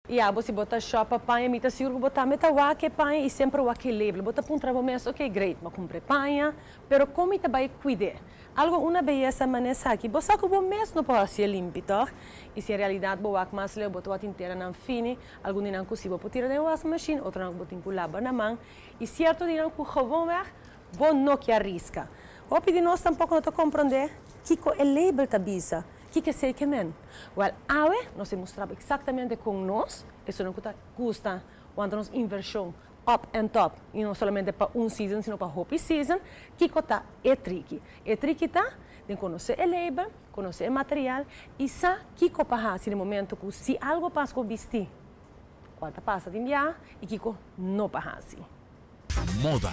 E você bota shop a panha, mita seguro botar meta wake panha e sempre wake label. Bota pun travo mes, ok, great, mas compre panha, pero como ita vai cuidar? Algo uma beleza manesa aqui, você que o mês não pode ser limpo, e se a realidade boa que mais leu, botou a inteira na fine, algum dia não consigo pode tirar da washing machine, outro não botar com lava na mão, e certo dia não com gewoon weg, bom não que arrisca. O pedir nós tampouco não compreender que o label tabisa. O que é que men? Well, nós mostramos exatamente com nós, isso não custa quando nós inversão up and top, e não somente para season, sino para hope season, que está tricky. É tricky tá de conhecer o label, conhecer o material, e saber que passa no momento que se algo passa com vestir, qual passa de enviar e que não passa. Moda.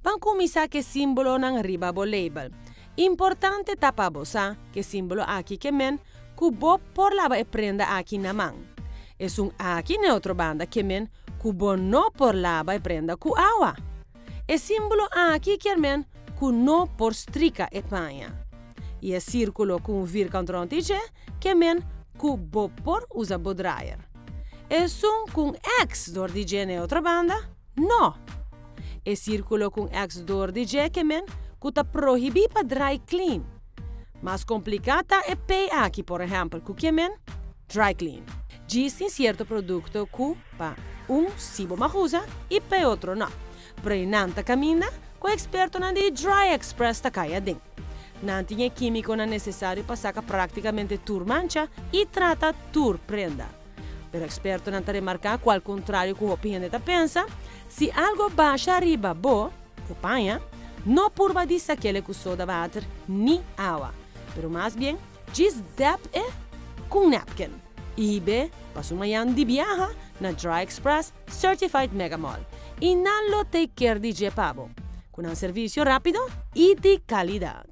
Vamos começar com o símbolo na riba do label. Importante tapa bosa que símbolo aqui que men cubo por lava e prenda aqui na mão. É aqui neutro banda que men cubo no por lava e prenda cu água. É símbolo aqui que men cu no por strica e panha. E é círculo com vir contra que men cubo por usa bo dryer. É com X dor DJ neutro banda? No. É círculo com X dor DJ que men que proíbe para dry clean. Mais complicada é P aqui, por exemplo, que men dry clean. Dizem certo produto que para sibo mahusa e para outro não. Para nanta camina, com experto na de Dry Express ta caia dentro. Não tinha químico necessário para sacar praticamente tur mancha e trata tur prenda. Pero experto não te remarcar qual contrário que o opinião pensa, se algo baixa arriba bo, o panha, no purva di aquele que soda water ni agua, pero más bien just dab com napkin. Ibe pasu mayan di viaja na Dry Express Certified Mega Mall. E não lo take care di pavo, con un servicio rápido y de calidad.